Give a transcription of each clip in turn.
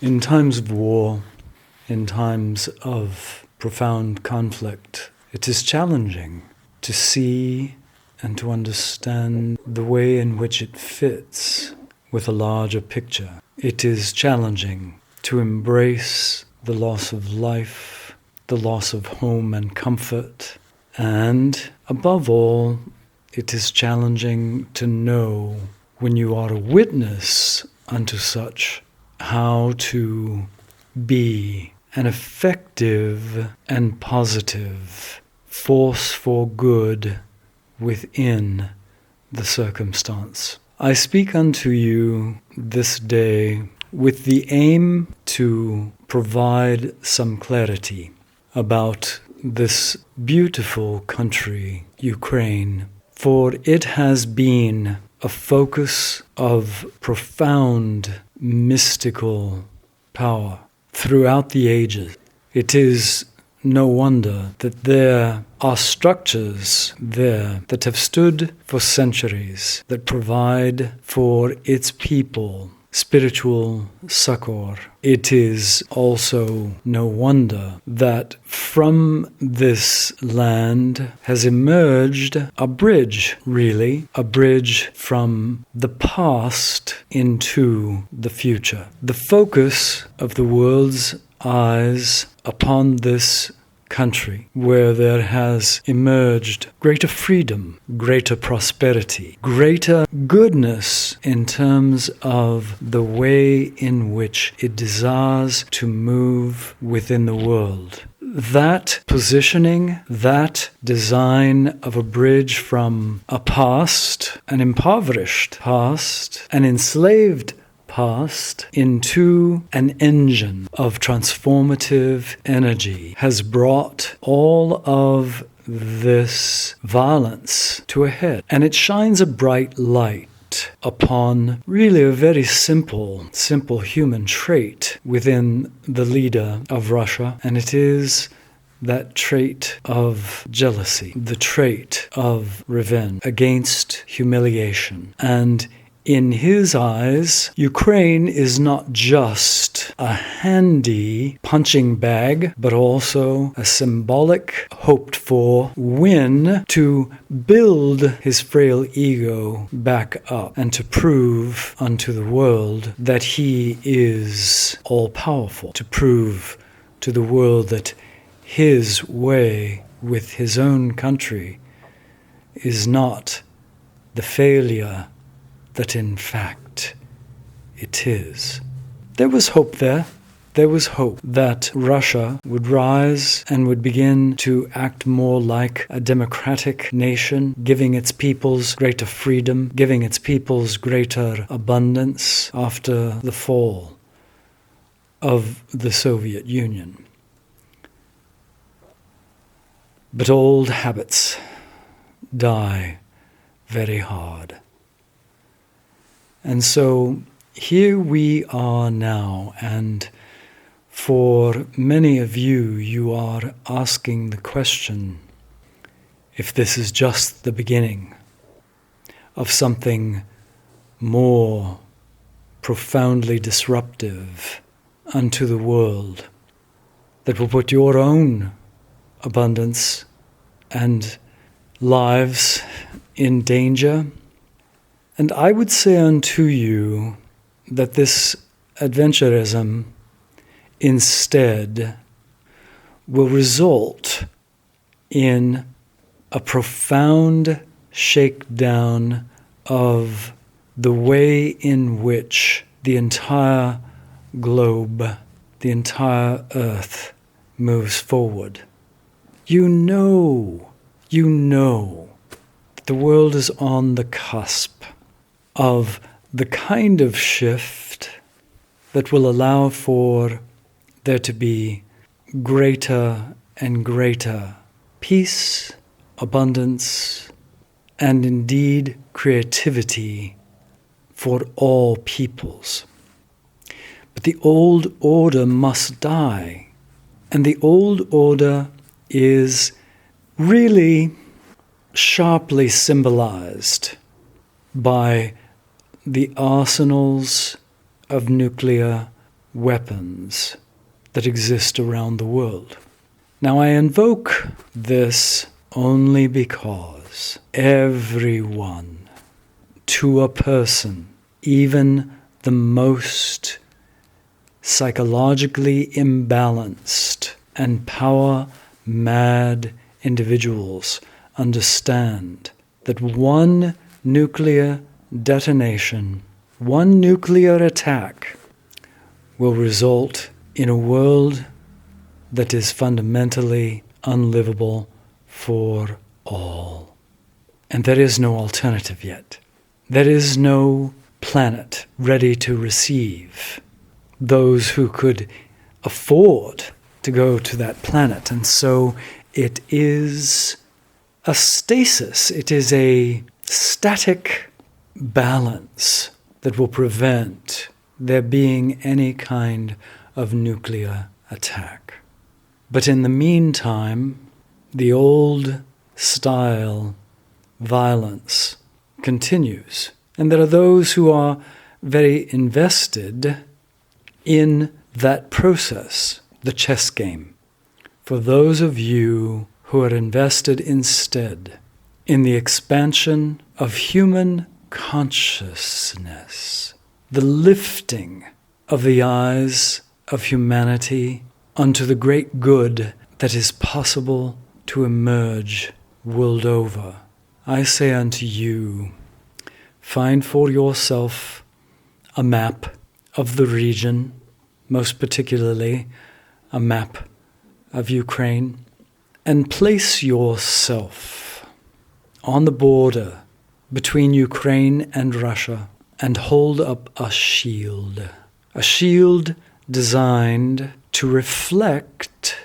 In times of war, in times of profound conflict, it is challenging to see and to understand the way in which it fits with a larger picture. It is challenging to embrace the loss of life, the loss of home and comfort, and above all, it is challenging to know when you are a witness unto such how to be an effective and positive force for good within the circumstance. I speak unto you this day with the aim to provide some clarity about this beautiful country, Ukraine, for it has been a focus of profound mystical power throughout the ages. It is no wonder that there are structures there that have stood for centuries that provide for its people spiritual succor. It is also no wonder that from this land has emerged a bridge, really, a bridge from the past into the future. The focus of the world's eyes upon this country, where there has emerged greater freedom, greater prosperity, greater goodness in terms of the way in which it desires to move within the world. That positioning, that design of a bridge from a past, an impoverished past, an enslaved past, into an engine of transformative energy has brought all of this violence to a head. And it shines a bright light upon really a very simple human trait within the leader of Russia, and it is that trait of jealousy, the trait of revenge against humiliation. And in his eyes, Ukraine is not just a handy punching bag, but also a symbolic, hoped-for win to build his frail ego back up and to prove unto the world that he is all-powerful, to prove to the world that his way with his own country is not the failure that in fact it is. There was hope there. There was hope that Russia would rise and would begin to act more like a democratic nation, giving its peoples greater freedom, giving its peoples greater abundance after the fall of the Soviet Union. But old habits die very hard. And so here we are now, and for many of you, you are asking the question if this is just the beginning of something more profoundly disruptive unto the world that will put your own abundance and lives in danger. And I would say unto you that this adventurism instead will result in a profound shakedown of the way in which the entire globe, the entire earth moves forward. You know that the world is on the cusp of the kind of shift that will allow for there to be greater and greater peace, abundance, and indeed creativity for all peoples. But the old order must die, and the old order is really sharply symbolized by the arsenals of nuclear weapons that exist around the world. Now, I invoke this only because everyone, to a person, even the most psychologically imbalanced and power-mad individuals understand that one nuclear detonation, one nuclear attack will result in a world that is fundamentally unlivable for all. And there is no alternative yet. There is no planet ready to receive those who could afford to go to that planet. And so it is a stasis. It is a static balance that will prevent there being any kind of nuclear attack. But in the meantime, the old style violence continues. And there are those who are very invested in that process, the chess game. For those of you who are invested instead in the expansion of human consciousness, the lifting of the eyes of humanity unto the great good that is possible to emerge world over, I say unto you, find for yourself a map of the region, most particularly a map of Ukraine, and place yourself on the border between Ukraine and Russia and hold up a shield designed to reflect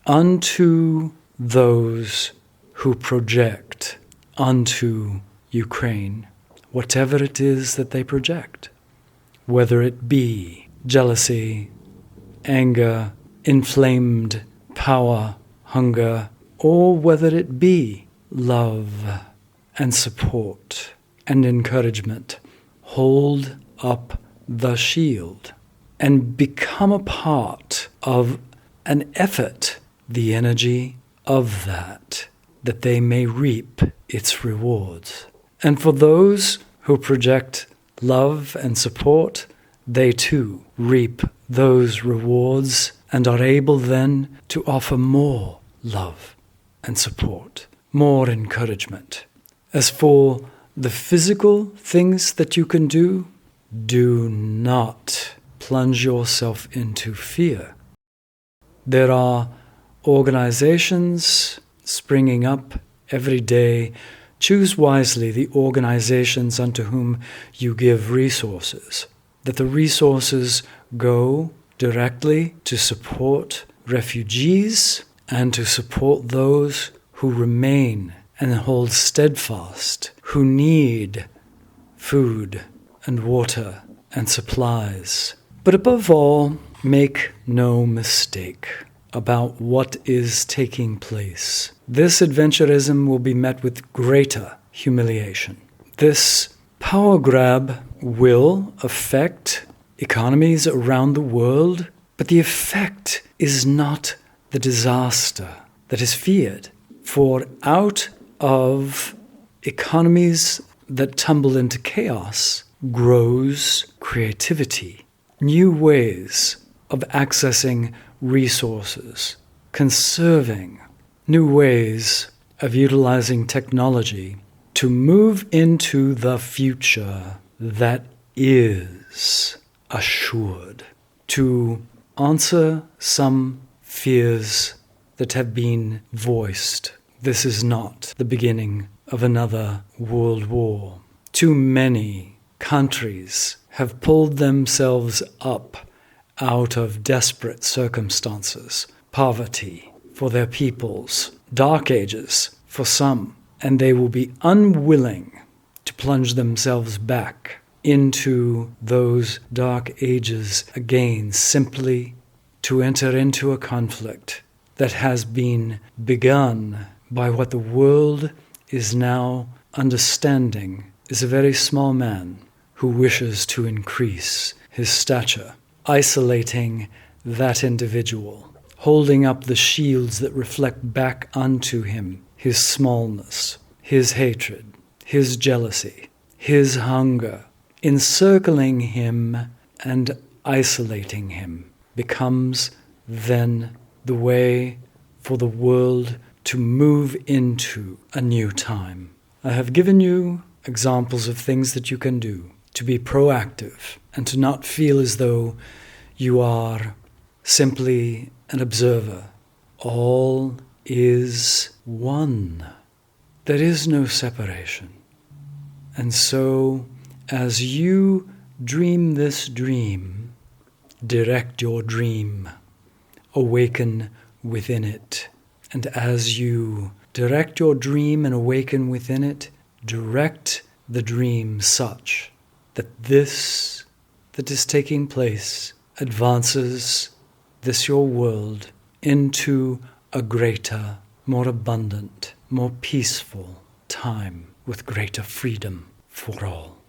unto those who project onto Ukraine whatever it is that they project, whether it be jealousy, anger, inflamed power, hunger, or whether it be love and support and encouragement. Hold up the shield and become a part of an effort, the energy of that they may reap its rewards. And for those who project love and support, they too reap those rewards and are able then to offer more love and support, more encouragement. As for the physical things that you can do, do not plunge yourself into fear. There are organizations springing up every day. Choose wisely the organizations unto whom you give resources, that the resources go directly to support refugees and to support those who remain and hold steadfast, who need food and water and supplies. But above all, make no mistake about what is taking place. This adventurism will be met with greater humiliation. This power grab will affect economies around the world, but the effect is not the disaster that is feared. For out of economies that tumble into chaos grows creativity, new ways of accessing resources, conserving, new ways of utilizing technology to move into the future that is assured, to answer some fears that have been voiced. This is not the beginning of another world war. Too many countries have pulled themselves up out of desperate circumstances, poverty for their peoples, dark ages for some, and they will be unwilling to plunge themselves back into those dark ages again, simply to enter into a conflict that has been begun by what the world is now understanding is a very small man who wishes to increase his stature. isolating that individual, holding up the shields that reflect back unto him his smallness, his hatred, his jealousy, his hunger, encircling him and isolating him, becomes then the way for the world to move into a new time. I have given you examples of things that you can do to be proactive and to not feel as though you are simply an observer. All is one. There is no separation. And so, as you dream this dream, direct your dream, awaken within it. And as you direct your dream and awaken within it, direct the dream such that this that is taking place advances this your world into a greater, more abundant, more peaceful time with greater freedom for all.